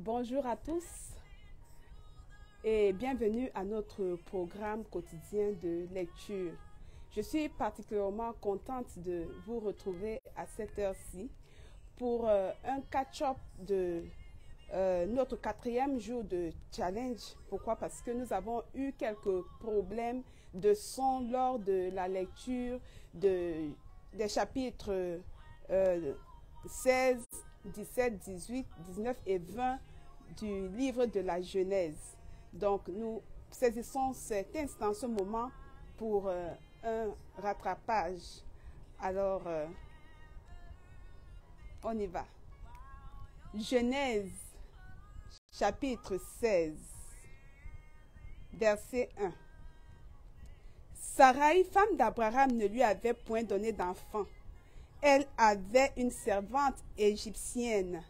Bonjour à tous et bienvenue à notre programme quotidien de lecture. Je suis particulièrement contente de vous retrouver à cette heure-ci pour un catch-up de notre 4e jour de challenge. Pourquoi? Parce que nous avons eu quelques problèmes de son lors de la lecture des chapitres 16, 17, 18, 19 et 20 du livre de la Genèse. Donc, nous saisissons cet instant, ce moment, pour un rattrapage. Alors, on y va. Genèse, chapitre 16, verset 1. Sarai, femme d'Abraham, ne lui avait point donné d'enfant. Elle avait une servante égyptienne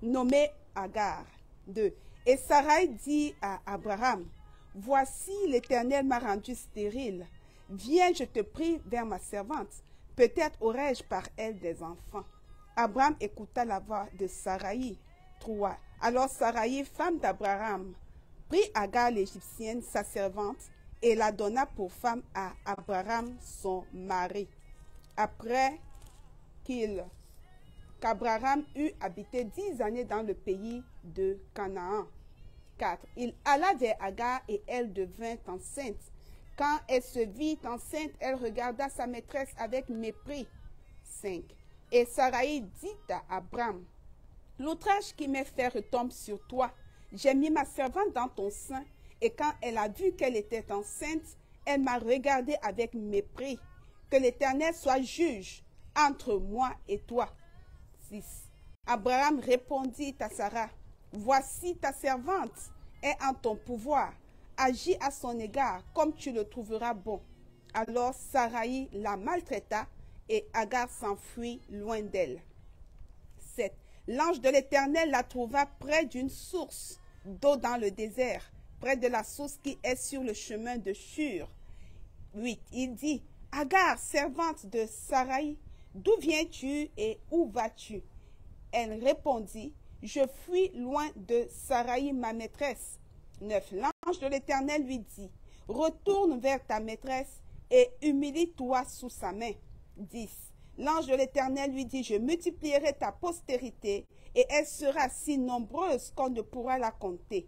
nommée Agar. 2. Et Sarai dit à Abraham, « Voici l'Éternel m'a rendu stérile. Viens, je te prie, vers ma servante. Peut-être aurai-je par elle des enfants. » Abraham écouta la voix de Sarai. 3. Alors Sarai, femme d'Abraham, prit Agar l'Égyptienne, sa servante, et la donna pour femme à Abraham, son mari. Après qu'Abraham eut habité 10 années dans le pays de Canaan. 4. Il alla vers Agar et elle devint enceinte. Quand elle se vit enceinte, elle regarda sa maîtresse avec mépris. 5. Et Sarai dit à Abraham, « L'outrage qui m'est fait retombe sur toi. J'ai mis ma servante dans ton sein, et quand elle a vu qu'elle était enceinte, elle m'a regardé avec mépris. Que l'Éternel soit juge entre moi et toi. » 6. Abraham répondit à Sarah, « Voici ta servante est en ton pouvoir. Agis à son égard comme tu le trouveras bon. » Alors Sarai la maltraita et Agar s'enfuit loin d'elle. 7. L'ange de l'Éternel la trouva près d'une source d'eau dans le désert, près de la source qui est sur le chemin de Shur. 8. Il dit, « Agar, servante de Sarai, d'où viens-tu et où vas-tu? » Elle répondit, « Je fuis loin de Sarai, ma maîtresse. » 9. L'ange de l'Éternel lui dit, « Retourne vers ta maîtresse et humilie-toi sous sa main. » 10. L'ange de l'Éternel lui dit, « Je multiplierai ta postérité et elle sera si nombreuse qu'on ne pourra la compter. »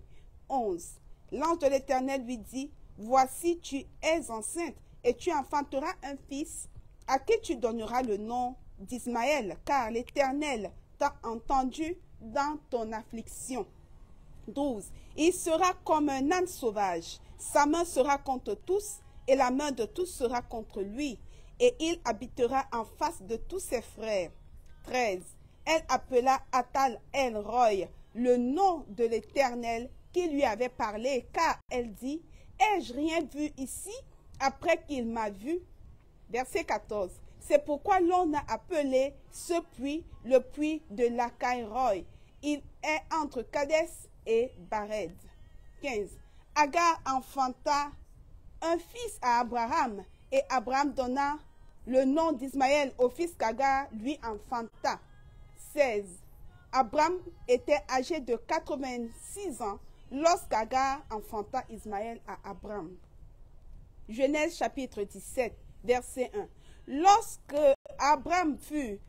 11. L'ange de l'Éternel lui dit, « Voici, tu es enceinte et tu enfanteras un fils à qui tu donneras le nom d'Ismaël, car l'Éternel t'a entendu dans ton affliction. » 12. Il sera comme un âne sauvage, sa main sera contre tous, et la main de tous sera contre lui, et il habitera en face de tous ses frères. 13. Elle appela Atal El Roy, le nom de l'Éternel qui lui avait parlé, car elle dit, « Ai-je rien vu ici après qu'il m'a vu? » Verset 14. C'est pourquoi l'on a appelé ce puits le puits de Lacaï-Roy. Il est entre Kadès et Bared. 15. Agar enfanta un fils à Abraham, et Abraham donna le nom d'Ismaël au fils qu'Agar lui enfanta. 16. Abraham était âgé de 86 ans lorsqu'Agar enfanta Ismaël à Abraham. Genèse chapitre 17, verset 1. Lorsque Abraham fut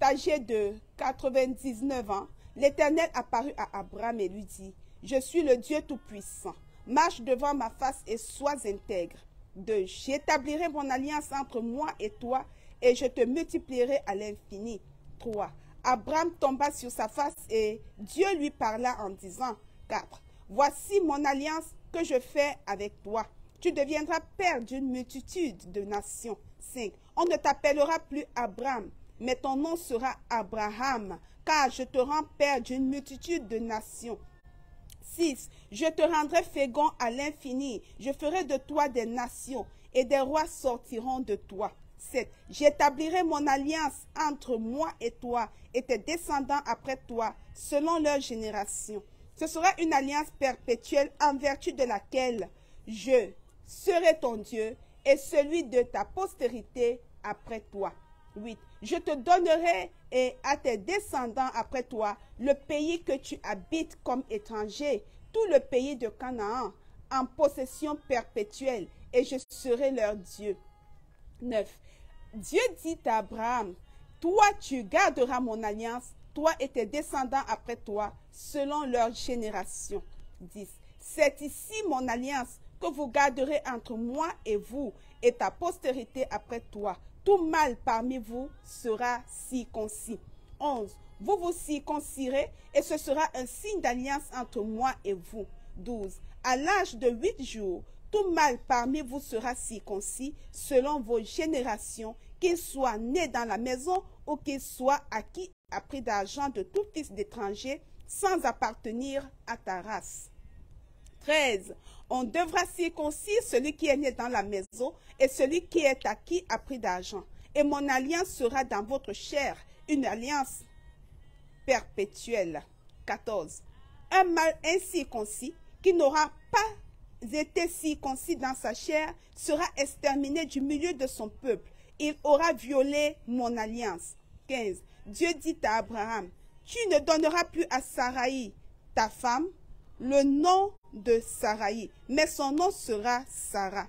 âgé de 99 ans, l'Éternel apparut à Abraham et lui dit, « Je suis le Dieu Tout-Puissant. Marche devant ma face et sois intègre. 2. J'établirai mon alliance entre moi et toi et je te multiplierai à l'infini. 3. Abraham tomba sur sa face et Dieu lui parla en disant, 4. Voici mon alliance que je fais avec toi. Tu deviendras père d'une multitude de nations. 5. On ne t'appellera plus Abraham, mais ton nom sera Abraham, car je te rends père d'une multitude de nations. 6. Je te rendrai fécond à l'infini. Je ferai de toi des nations, et des rois sortiront de toi. 7. J'établirai mon alliance entre moi et toi, et tes descendants après toi, selon leur génération. Ce sera une alliance perpétuelle en vertu de laquelle je serai ton Dieu et celui de ta postérité après toi. 8. Je te donnerai et à tes descendants après toi le pays que tu habites comme étranger, tout le pays de Canaan, en possession perpétuelle, et je serai leur Dieu. 9. Dieu dit à Abraham, toi tu garderas mon alliance, toi et tes descendants après toi, selon leur génération. 10. C'est ici mon alliance que vous garderez entre moi et vous et ta postérité après toi. Tout mâle parmi vous sera circoncis. 11. Vous vous circoncirez et ce sera un signe d'alliance entre moi et vous. 12. À l'âge de 8 jours, tout mâle parmi vous sera circoncis selon vos générations, qu'il soit né dans la maison ou qu'il soit acquis à prix d'argent de tout fils d'étranger sans appartenir à ta race. 13. On devra circoncire celui qui est né dans la maison et celui qui est acquis à prix d'argent. Et mon alliance sera dans votre chair, une alliance perpétuelle. 14. Un mâle incirconcis qui n'aura pas été circoncis dans sa chair sera exterminé du milieu de son peuple. Il aura violé mon alliance. 15. Dieu dit à Abraham, tu ne donneras plus à Saraï, ta femme, le nom de Saraï, mais son nom sera Sarah.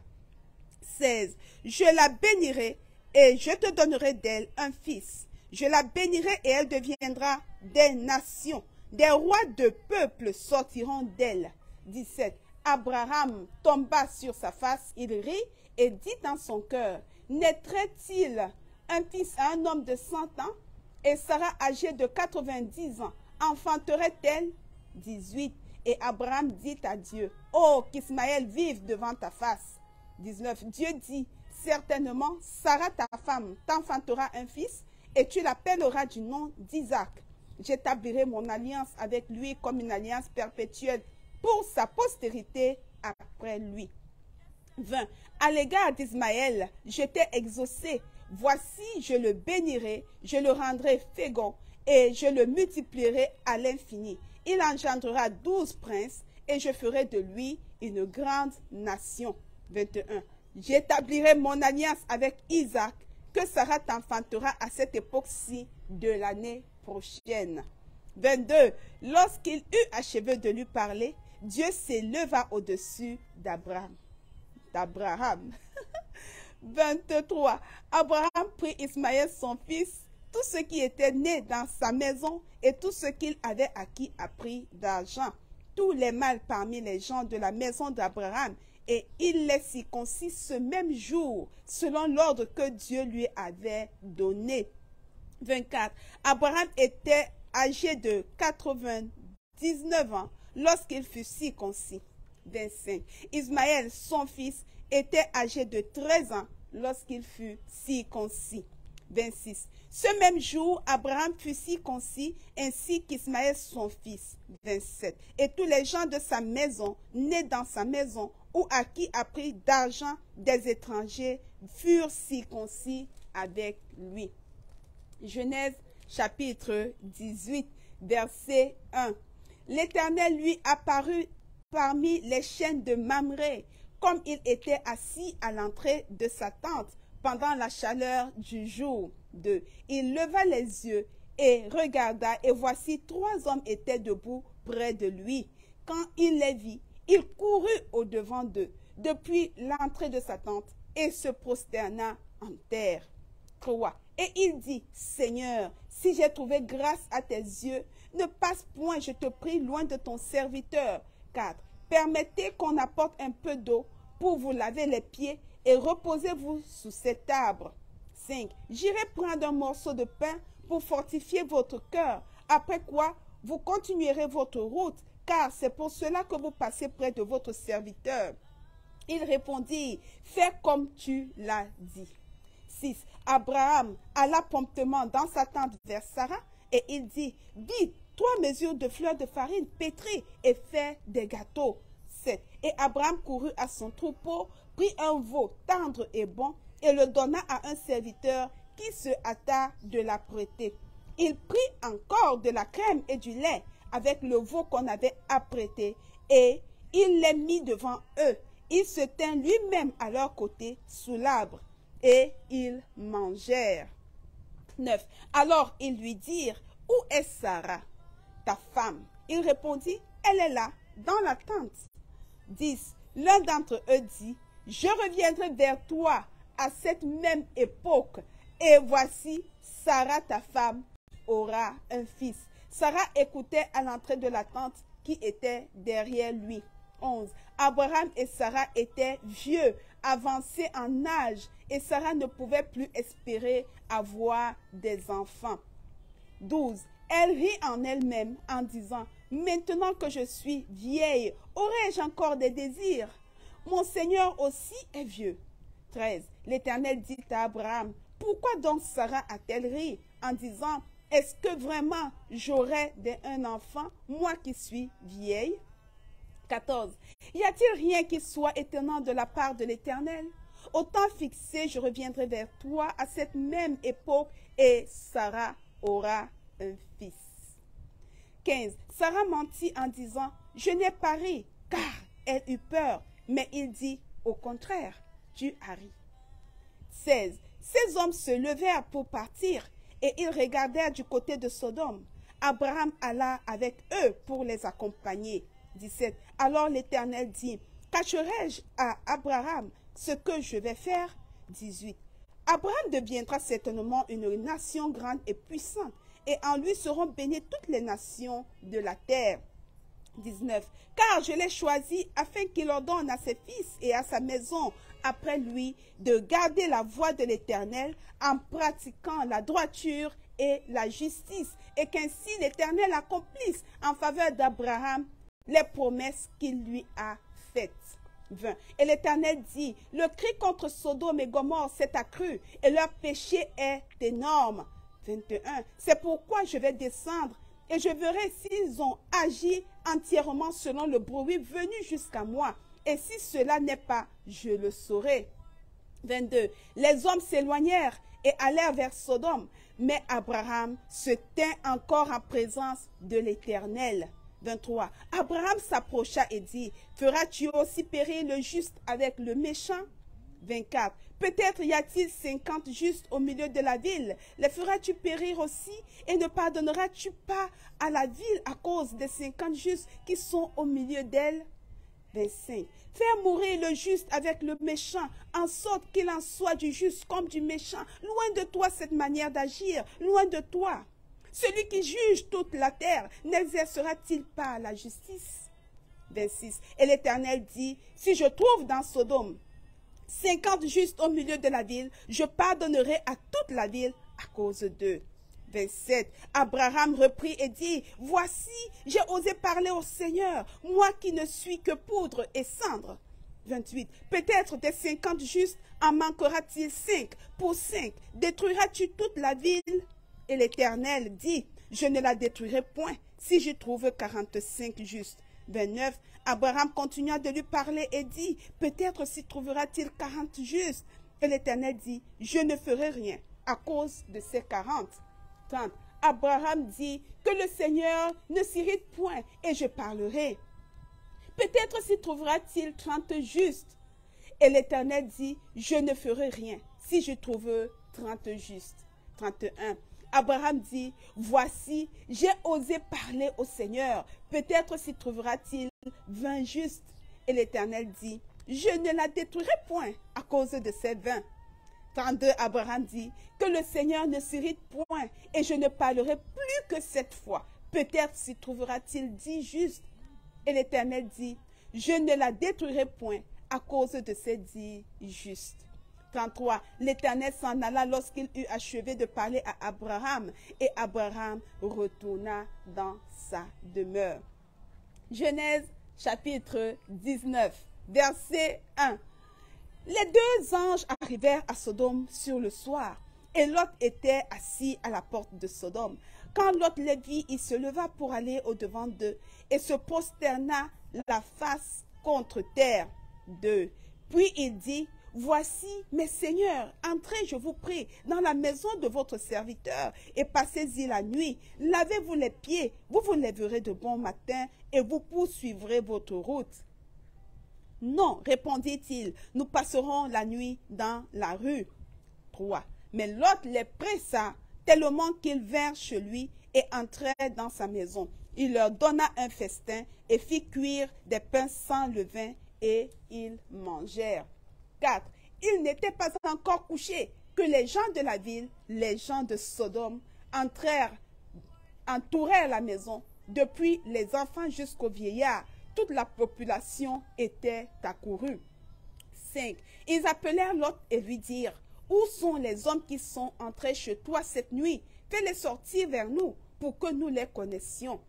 16. Je la bénirai et je te donnerai d'elle un fils. Je la bénirai et elle deviendra des nations. Des rois de peuples sortiront d'elle. 17. Abraham tomba sur sa face, il rit et dit dans son cœur, naîtrait-il un fils à un homme de 100 ans et Sarah âgée de 90 ans, enfanterait-elle? 18. Et Abraham dit à Dieu, oh, qu'Ismaël vive devant ta face. 19. Dieu dit, certainement, Sarah ta femme t'enfantera un fils et tu l'appelleras du nom d'Isaac. J'établirai mon alliance avec lui comme une alliance perpétuelle pour sa postérité après lui. 20. À l'égard d'Ismaël, je t'ai exaucé. Voici, je le bénirai, je le rendrai fécond et je le multiplierai à l'infini. Il engendrera 12 princes et je ferai de lui une grande nation. 21. J'établirai mon alliance avec Isaac que Sarah t'enfantera à cette époque-ci de l'année prochaine. 22. Lorsqu'il eut achevé de lui parler, Dieu s'éleva au-dessus d'Abraham. 23. Abraham prit Ismaël son fils, tout ce qui était né dans sa maison et tout ce qu'il avait acquis à prix d'argent, tous les mâles parmi les gens de la maison d'Abraham, et il les circoncit ce même jour, selon l'ordre que Dieu lui avait donné. 24. Abraham était âgé de 99 ans lorsqu'il fut circoncis. 25. Ismaël, son fils, était âgé de 13 ans lorsqu'il fut circoncis. 26. Ce même jour, Abraham fut circoncis ainsi qu'Ismaël son fils. 27. Et tous les gens de sa maison, nés dans sa maison, ou à qui a pris d'argent des étrangers, furent circoncis avec lui. Genèse chapitre 18, verset 1. L'Éternel lui apparut parmi les chênes de Mamré, comme il était assis à l'entrée de sa tente pendant la chaleur du jour. 2. Il leva les yeux et regarda, et voici 3 hommes étaient debout près de lui. Quand il les vit, il courut au-devant d'eux, depuis l'entrée de sa tente, et se prosterna en terre. 3. Et il dit, Seigneur, si j'ai trouvé grâce à tes yeux, ne passe point, je te prie, loin de ton serviteur. 4. Permettez qu'on apporte un peu d'eau pour vous laver les pieds et reposez-vous sous cet arbre. 5. J'irai prendre un morceau de pain pour fortifier votre cœur, après quoi vous continuerez votre route, car c'est pour cela que vous passez près de votre serviteur. Il répondit, fais comme tu l'as dit. 6. Abraham alla promptement dans sa tente vers Sarah et il dit, vite 3 mesures de fleurs de farine pétrie et fais des gâteaux. 7. Et Abraham courut à son troupeau, prit un veau tendre et bon et le donna à un serviteur qui se hâta de l'apprêter. Il prit encore de la crème et du lait avec le veau qu'on avait apprêté et il les mit devant eux. Il se tint lui-même à leur côté sous l'arbre et ils mangèrent. 9. Alors ils lui dirent, où est Sarah, ta femme? Il répondit, elle est là, dans la tente. 10. L'un d'entre eux dit, je reviendrai vers toi à cette même époque, et voici, Sarah, ta femme, aura un fils. Sarah écoutait à l'entrée de la tente qui était derrière lui. 11. Abraham et Sarah étaient vieux, avancés en âge, et Sarah ne pouvait plus espérer avoir des enfants. 12. Elle rit en elle-même en disant, maintenant que je suis vieille, aurai-je encore des désirs? Mon Seigneur aussi est vieux. 13. L'Éternel dit à Abraham, pourquoi donc Sarah a-t-elle ri en disant, est-ce que vraiment j'aurai un enfant, moi qui suis vieille? 14. Y a-t-il rien qui soit étonnant de la part de l'Éternel? Au temps fixé, je reviendrai vers toi à cette même époque et Sarah aura un fils. 15. Sarah mentit en disant, je n'ai pas ri, car elle eut peur. Mais il dit, au contraire, tu as ri. 16. Ces hommes se levèrent pour partir et ils regardèrent du côté de Sodome. Abraham alla avec eux pour les accompagner. 17. Alors l'Éternel dit, cacherai-je à Abraham ce que je vais faire? 18. Abraham deviendra certainement une nation grande et puissante, et en lui seront bénies toutes les nations de la terre. 19. Car je l'ai choisi afin qu'il ordonne à ses fils et à sa maison après lui de garder la voie de l'Éternel en pratiquant la droiture et la justice, et qu'ainsi l'Éternel accomplisse en faveur d'Abraham les promesses qu'il lui a faites. 20. Et l'Éternel dit, le cri contre Sodome et Gomorrhe s'est accru et leur péché est énorme. 21. C'est pourquoi je vais descendre et je verrai s'ils ont agi entièrement selon le bruit venu jusqu'à moi. Et si cela n'est pas, je le saurai. 22. Les hommes s'éloignèrent et allèrent vers Sodome, mais Abraham se tint encore en présence de l'Éternel. 23. Abraham s'approcha et dit, feras-tu aussi périr le juste avec le méchant? 24. Peut-être y a-t-il 50 justes au milieu de la ville. Les feras-tu périr aussi et ne pardonneras-tu pas à la ville à cause des 50 justes qui sont au milieu d'elle? 25. Faire mourir le juste avec le méchant, en sorte qu'il en soit du juste comme du méchant. Loin de toi cette manière d'agir, loin de toi. Celui qui juge toute la terre, n'exercera-t-il pas la justice? 26. Et l'Éternel dit, si je trouve dans Sodome 50 justes au milieu de la ville, je pardonnerai à toute la ville à cause d'eux. 27. Abraham reprit et dit, voici, j'ai osé parler au Seigneur, moi qui ne suis que poudre et cendre. 28. Peut-être des 50 justes en manquera-t-il 5 pour 5. Détruiras-tu toute la ville? Et l'Éternel dit, je ne la détruirai point si je trouve 45 justes. 29. Abraham continua de lui parler et dit, peut-être s'y trouvera-t-il 40 justes. Et l'Éternel dit, je ne ferai rien à cause de ces 40. 30. Abraham dit, que le Seigneur ne s'irrite point et je parlerai. Peut-être s'y trouvera-t-il 30 justes. Et l'Éternel dit, je ne ferai rien si je trouve 30 justes. 31. Abraham dit, voici, j'ai osé parler au Seigneur. Peut-être s'y trouvera-t-il 20 justes. Et l'Éternel dit, je ne la détruirai point à cause de ces 20. 32. Abraham dit, que le Seigneur ne s'irrite point et je ne parlerai plus que cette fois. Peut-être s'y trouvera-t-il 10 justes. Et l'Éternel dit, je ne la détruirai point à cause de ces 10 justes. 33. L'Éternel s'en alla lorsqu'il eut achevé de parler à Abraham, et Abraham retourna dans sa demeure. Genèse chapitre 19, verset 1. Les deux anges arrivèrent à Sodome sur le soir, et Lot était assis à la porte de Sodome. Quand Lot les vit, il se leva pour aller au-devant d'eux, et se prosterna la face contre terre. 2. Puis il dit, voici, mes seigneurs, entrez, je vous prie, dans la maison de votre serviteur et passez-y la nuit. Lavez-vous les pieds, vous vous lèverez de bon matin et vous poursuivrez votre route. Non, répondit-il, nous passerons la nuit dans la rue. 3. Mais Lot les pressa tellement qu'ils vinrent chez lui et entrèrent dans sa maison. Il leur donna un festin et fit cuire des pains sans levain et ils mangèrent. 4. Ils n'étaient pas encore couchés que les gens de la ville, les gens de Sodome, entourèrent la maison. Depuis les enfants jusqu'aux vieillards, toute la population était accourue. 5. Ils appelèrent Lot et lui dirent, « Où sont les hommes qui sont entrés chez toi cette nuit? Fais-les sortir vers nous pour que nous les connaissions. »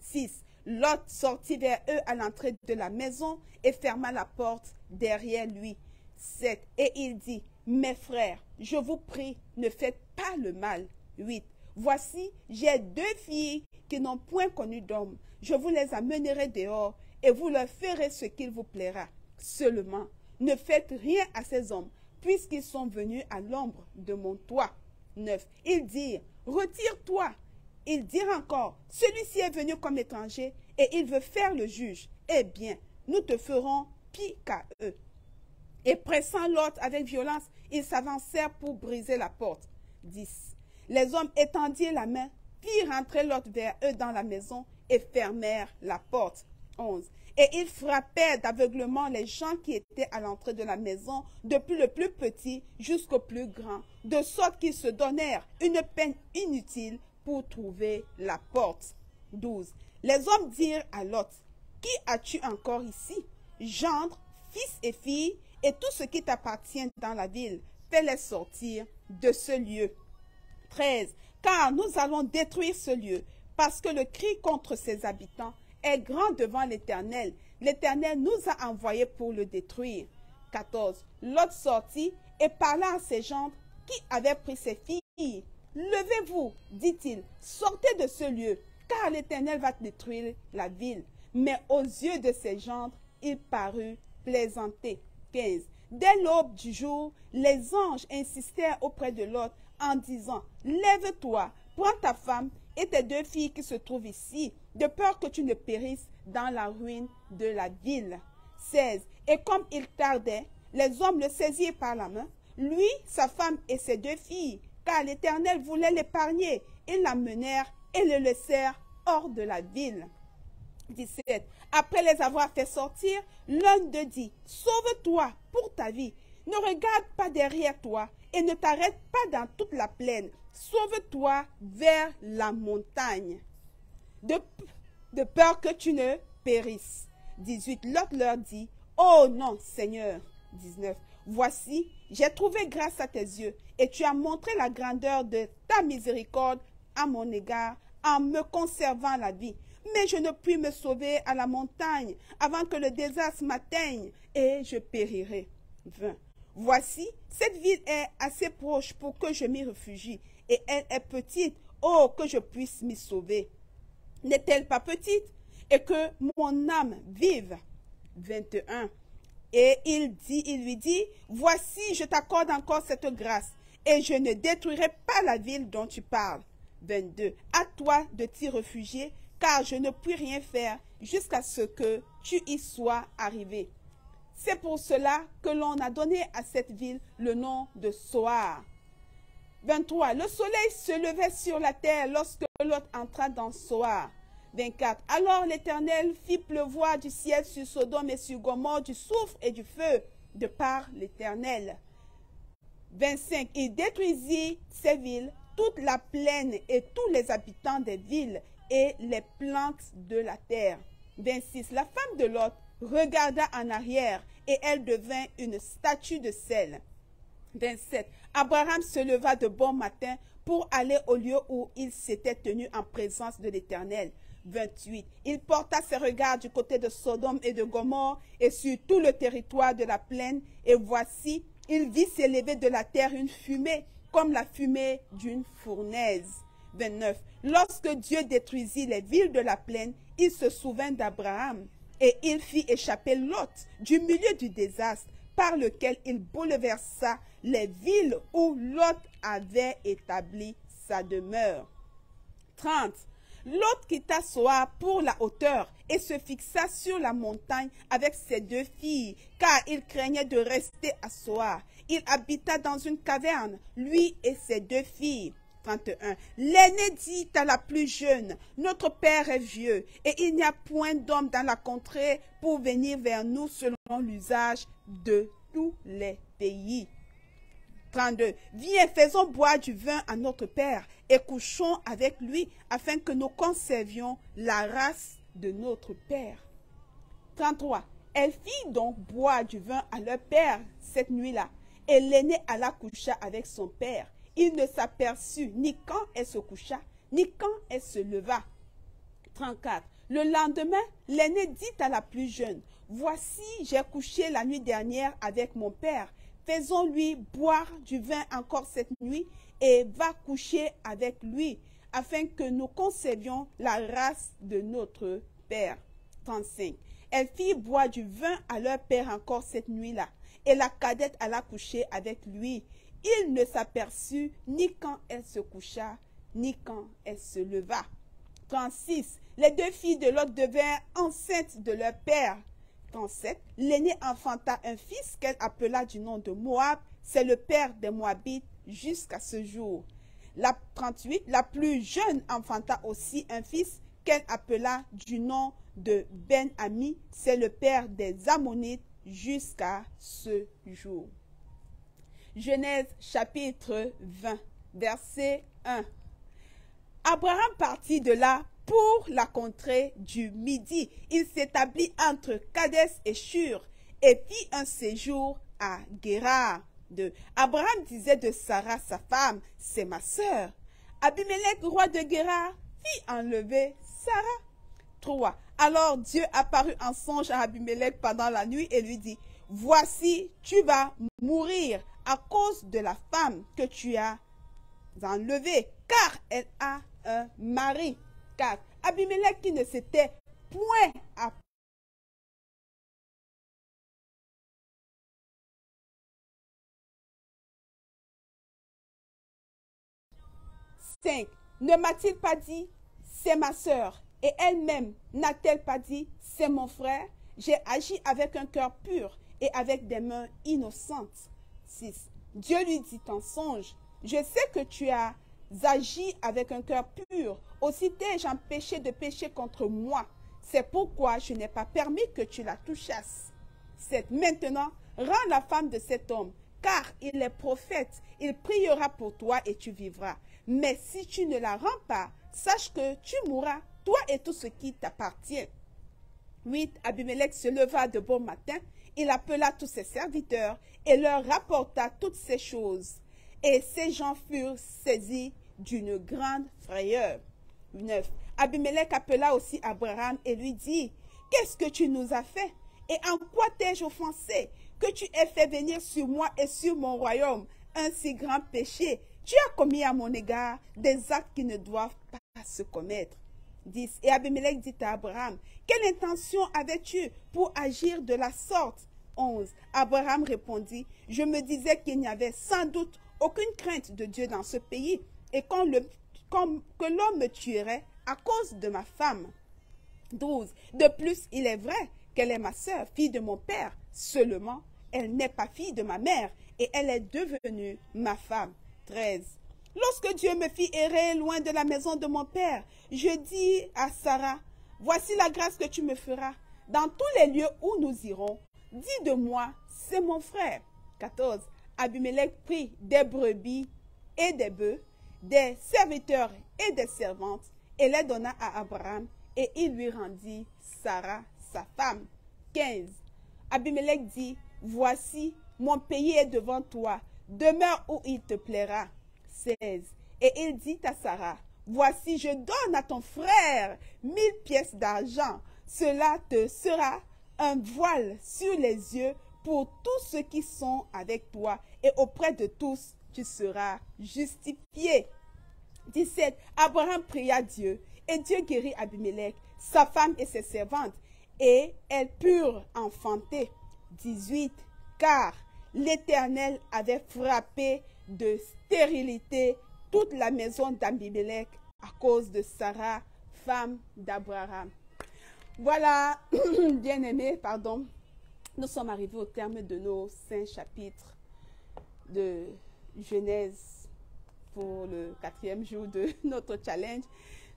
6. Lot sortit vers eux à l'entrée de la maison et ferma la porte derrière lui. 7. Et il dit, « Mes frères, je vous prie, ne faites pas le mal. » 8. Voici, j'ai 2 filles qui n'ont point connu d'homme. Je vous les amènerai dehors et vous leur ferez ce qu'il vous plaira. Seulement, ne faites rien à ces hommes, puisqu'ils sont venus à l'ombre de mon toit. 9. Ils dirent, retire-toi. Ils dirent encore, celui-ci est venu comme étranger et il veut faire le juge. Eh bien, nous te ferons pis qu'à eux. Et pressant Lot avec violence, ils s'avancèrent pour briser la porte. 10. Les hommes étendirent la main, firent rentrer Lot vers eux dans la maison et fermèrent la porte. 11. Et ils frappèrent d'aveuglement les gens qui étaient à l'entrée de la maison, depuis le plus petit jusqu'au plus grand, de sorte qu'ils se donnèrent une peine inutile pour trouver la porte. 12. Les hommes dirent à Lot, « Qui as-tu encore ici? Gendre, fils et filles, et tout ce qui t'appartient dans la ville, fais-les sortir de ce lieu. » 13. Car nous allons détruire ce lieu, parce que le cri contre ses habitants est grand devant l'Éternel. L'Éternel nous a envoyés pour le détruire. 14. Lot sortit et parla à ses gendres qui avaient pris ses filles. « Levez-vous, dit-il, sortez de ce lieu, car l'Éternel va détruire la ville. » Mais aux yeux de ses gendres, il parut plaisanter. 15. Dès l'aube du jour, les anges insistèrent auprès de Lot en disant, « Lève-toi, prends ta femme et tes 2 filles qui se trouvent ici, de peur que tu ne périsses dans la ruine de la ville. » 16. Et comme il tardait, les hommes le saisirent par la main, lui, sa femme et ses 2 filles, car l'Éternel voulait l'épargner. Ils l'amenèrent et le laissèrent hors de la ville. 17. Après les avoir fait sortir, l'un d'eux dit, « Sauve-toi pour ta vie, ne regarde pas derrière toi et ne t'arrête pas dans toute la plaine. Sauve-toi vers la montagne, de peur que tu ne périsses. » 18. Lot leur dit, « Oh non, Seigneur. » 19. Voici, j'ai trouvé grâce à tes yeux et tu as montré la grandeur de ta miséricorde à mon égard en me conservant la vie. Mais je ne puis me sauver à la montagne avant que le désastre m'atteigne et je périrai. 20. Voici, cette ville est assez proche pour que je m'y réfugie et elle est petite, oh, que je puisse m'y sauver. N'est-elle pas petite et que mon âme vive? 21. Et il lui dit, voici, je t'accorde encore cette grâce et je ne détruirai pas la ville dont tu parles. 22. À toi de t'y réfugier, car je ne puis rien faire jusqu'à ce que tu y sois arrivé. C'est pour cela que l'on a donné à cette ville le nom de Soar. 23. Le soleil se levait sur la terre lorsque Lot entra dans Soar. 24. Alors l'Éternel fit pleuvoir du ciel sur Sodome et sur Gomorrhe du soufre et du feu de par l'Éternel. 25. Il détruisit ces villes, toute la plaine et tous les habitants des villes et les plantes de la terre. 26. La femme de Lot regarda en arrière et elle devint une statue de sel. 27. Abraham se leva de bon matin pour aller au lieu où il s'était tenu en présence de l'Éternel. 28. Il porta ses regards du côté de Sodome et de Gomorrhe et sur tout le territoire de la plaine, et voici, il vit s'élever de la terre une fumée, comme la fumée d'une fournaise. 29. Lorsque Dieu détruisit les villes de la plaine, il se souvint d'Abraham, et il fit échapper Lot du milieu du désastre, par lequel il bouleversa les villes où Lot avait établi sa demeure. 30. Lot quitta Soar pour la hauteur et se fixa sur la montagne avec ses 2 filles, car il craignait de rester à Soar. Il habita dans une caverne, lui et ses 2 filles. 31. L'aîné dit à la plus jeune, notre père est vieux et il n'y a point d'homme dans la contrée pour venir vers nous selon l'usage de tous les pays. 32. Viens, faisons boire du vin à notre père et couchons avec lui afin que nous conservions la race de notre père. 33. Elle fit donc boire du vin à leur père cette nuit-là et l'aîné alla coucher avec son père. Il ne s'aperçut ni quand elle se coucha, ni quand elle se leva. 34. Le lendemain, l'aîné dit à la plus jeune, « Voici, j'ai couché la nuit dernière avec mon père. Faisons-lui boire du vin encore cette nuit et va coucher avec lui, afin que nous conservions la race de notre père. » 35. Elle fit boire du vin à leur père encore cette nuit-là, et la cadette alla coucher avec lui. Il ne s'aperçut ni quand elle se coucha, ni quand elle se leva. 36. Les deux filles de Lot devinrent enceintes de leur père. 37. L'aînée enfanta un fils qu'elle appela du nom de Moab. C'est le père des Moabites jusqu'à ce jour. 38. La plus jeune enfanta aussi un fils qu'elle appela du nom de Ben-Ami. C'est le père des Ammonites jusqu'à ce jour. Genèse chapitre 20, verset 1. Abraham partit de là pour la contrée du Midi. Il s'établit entre Kadès et Shur et fit un séjour à Guérar. 2. Abraham disait de Sarah, sa femme, « C'est ma sœur. » Abimelech, roi de Guérar, fit enlever Sarah. 3. Alors Dieu apparut en songe à Abimelech pendant la nuit et lui dit, « Voici, tu vas mourir à cause de la femme que tu as enlevée, car elle a un mari. » 4. Abimelech qui ne s'était point à 5. Ne m'a-t-il pas dit, c'est ma sœur, et elle-même n'a-t-elle pas dit, c'est mon frère? J'ai agi avec un cœur pur et avec des mains innocentes. 6. Dieu lui dit en songe, je sais que tu as agi avec un cœur pur, aussi t'ai-je empêché de pécher contre moi. C'est pourquoi je n'ai pas permis que tu la touchasses. 7. Maintenant, rends la femme de cet homme, car il est prophète, il priera pour toi et tu vivras. Mais si tu ne la rends pas, sache que tu mourras, toi et tout ce qui t'appartient. 8. Abimelech se leva de bon matin, il appela tous ses serviteurs et leur rapporta toutes ces choses. Et ces gens furent saisis d'une grande frayeur. 9. Abimelech appela aussi Abraham et lui dit, « Qu'est-ce que tu nous as fait? Et en quoi t'ai-je offensé? Que tu aies fait venir sur moi et sur mon royaume un si grand péché. Tu as commis à mon égard des actes qui ne doivent pas se commettre. » 10. Et Abimelech dit à Abraham, « Quelle intention avais-tu pour agir de la sorte? » 11. Abraham répondit, « Je me disais qu'il n'y avait sans doute aucune crainte de Dieu dans ce pays et que l'homme me tuerait à cause de ma femme. » 12. De plus, il est vrai qu'elle est ma sœur, fille de mon père. Seulement, elle n'est pas fille de ma mère et elle est devenue ma femme. 13. Lorsque Dieu me fit errer loin de la maison de mon père, je dis à Sarah, « Voici la grâce que tu me feras. Dans tous les lieux où nous irons, dis de moi, c'est mon frère. » 14. Abimelech prit des brebis et des bœufs, des serviteurs et des servantes, et les donna à Abraham, et il lui rendit Sarah, sa femme. 15. Abimelech dit, « Voici, mon pays est devant toi, demeure où il te plaira. » 16. Et il dit à Sarah, « Voici, je donne à ton frère 1000 pièces d'argent. Cela te sera un voile sur les yeux pour tous ceux qui sont avec toi, et auprès de tous, tu seras justifié. » 17. Abraham pria Dieu, et Dieu guérit Abimelech, sa femme et ses servantes, et elles purent enfanter. 18. Car l'Éternel avait frappé de stérilité toute la maison d'Abimelech à cause de Sarah, femme d'Abraham. Voilà, bien-aimés, pardon, nous sommes arrivés au terme de nos 5 chapitres de Genèse pour le 4e jour de notre challenge.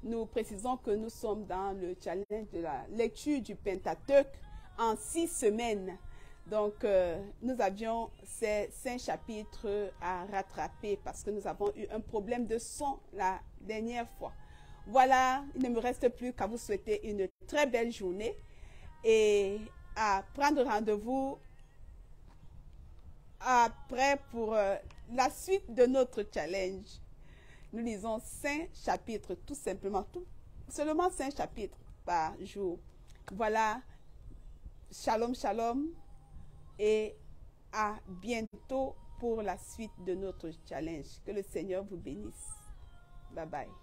Nous précisons que nous sommes dans le challenge de la lecture du Pentateuque en 6 semaines. Donc, nous avions ces 5 chapitres à rattraper parce que nous avons eu un problème de son la dernière fois. Voilà, il ne me reste plus qu'à vous souhaiter une très belle journée et à prendre rendez-vous après pour la suite de notre challenge. Nous lisons 5 chapitres, tout simplement, seulement 5 chapitres par jour. Voilà, shalom, shalom, et à bientôt pour la suite de notre challenge. Que le Seigneur vous bénisse. Bye bye.